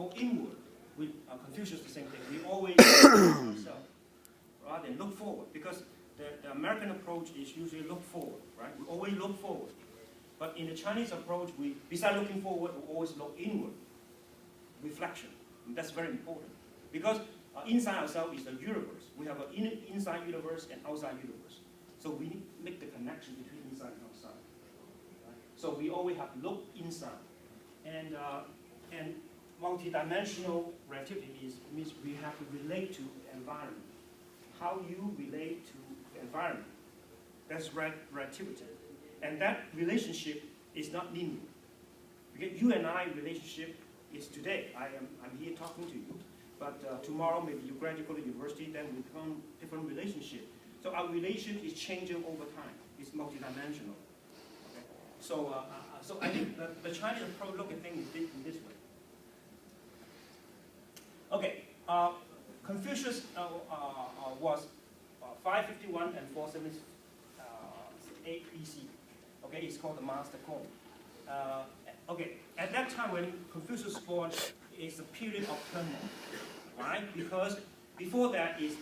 more inward. With Confucius, the same thing. We always look ourselves rather than look forward, because the American approach is usually look forward, right? We always look forward. But in the Chinese approach, besides looking forward, we always look inward, reflection. And that's very important, because inside ourselves is the universe. We have an inside universe and outside universe. So we need to make the connection between inside and outside. Right? So we always have to look inside. And multidimensional relativity means we have to relate to the environment. How you relate to the environment, that's relativity. And that relationship is not linear. Because you and I relationship is today. I'm here talking to you. But tomorrow, maybe you graduate to university, then we become different relationship. So our relationship is changing over time. It's multidimensional. Okay? So I think the Chinese approach look at things in this way. Okay, Confucius was 551 and 478 BC. Okay, it's called the Master Code. Okay, at that time when Confucius was born, it's a period of turmoil, right? Because before that is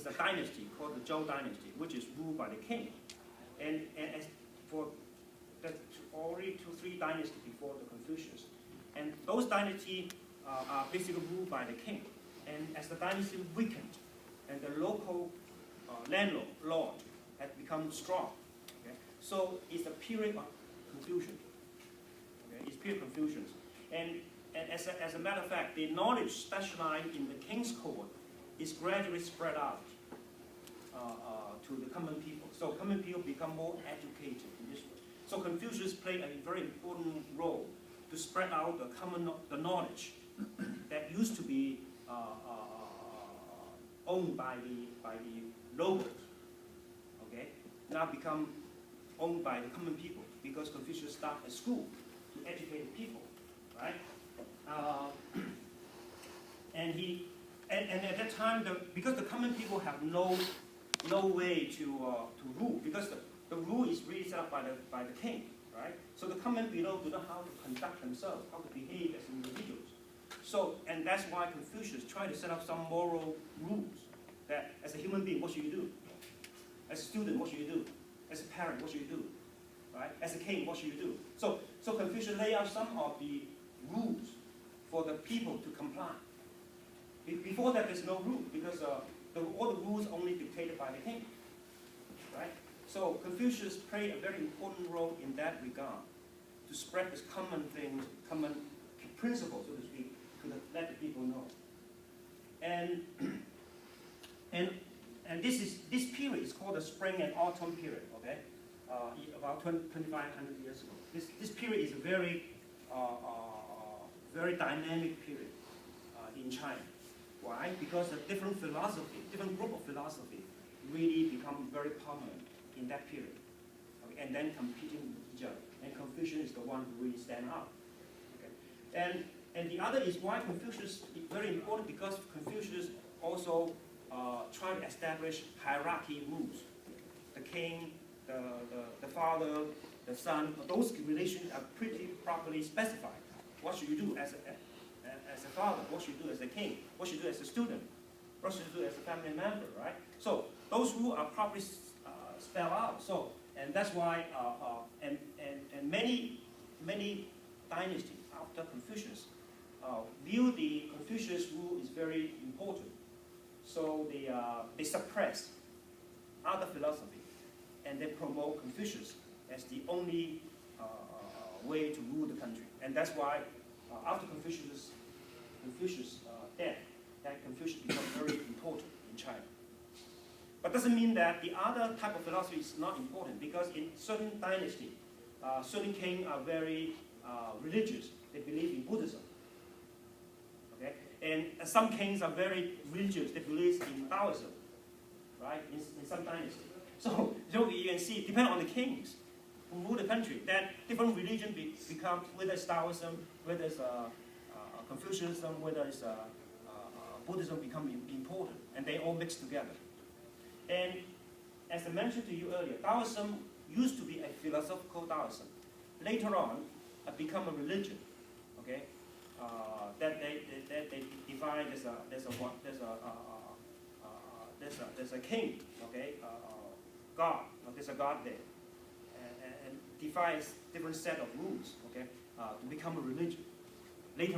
a dynasty called the Zhou dynasty, which is ruled by the king, and as for that's already 2-3 dynasties before the Confucius, and those dynasties are basically ruled by the king. And as the dynasty weakened, and the local lord had become strong, okay? So it's a period of confusion. Okay? It's a period of confusion. And as a matter of fact, the knowledge specialized in the king's court is gradually spread out to the common people. So common people become more educated in this way. So Confucius played a very important role to spread out the knowledge that used to be owned by the nobles, okay, now become owned by the common people, because Confucius started a school to educate the people, right? And at that time, because the common people have no way to rule, because the rule is really set up by the king, right? So the common below do not know how to conduct themselves, how to behave as individuals. So, and that's why Confucius tried to set up some moral rules that as a human being, what should you do? As a student, what should you do? As a parent, what should you do? Right? As a king, what should you do? So Confucius laid out some of the rules for the people to comply. Before that, there's no rule, because all the rules only dictated by the king. Right? So Confucius played a very important role in that regard, to spread this common things, common principles, so to speak, to let the people know. And this period is called the spring and autumn period. Okay, about 2,500 years ago. This period is a very very dynamic period in China. Why? Because a different philosophy, different group of philosophy, really become very prominent in that period, okay, and then competing with each other. And Confucius is the one who really stand out. Okay, and the other is why Confucius is very important, because Confucius also tried to establish hierarchy rules. The king, the father, the son, those relations are pretty properly specified. What should you do as a father? What should you do as a king? What should you do as a student? What should you do as a family member, right? So those rules are properly spelled out. So, and that's why, and many dynasties after Confucius view the Confucius rule is very important. So they suppress other philosophy, and they promote Confucius as the only way to rule the country. And that's why after Confucius' death, that Confucius becomes very important in China. But doesn't mean that the other type of philosophy is not important, because in certain dynasties, certain kings are very religious. They believe in Buddhism. Okay? And some kings are very religious. They believe in Taoism, right? In some dynasties. So you can see, depending on the kings who rule the country, that different religion become, whether it's Taoism, whether it's Confucianism, whether it's Buddhism, become important, and they all mix together. And as I mentioned to you earlier, Taoism used to be a philosophical Taoism. Later on, it become a religion. Okay, that China, there's a king, okay, God. There's a God there, and defines different set of rules, okay, to become a religion. Later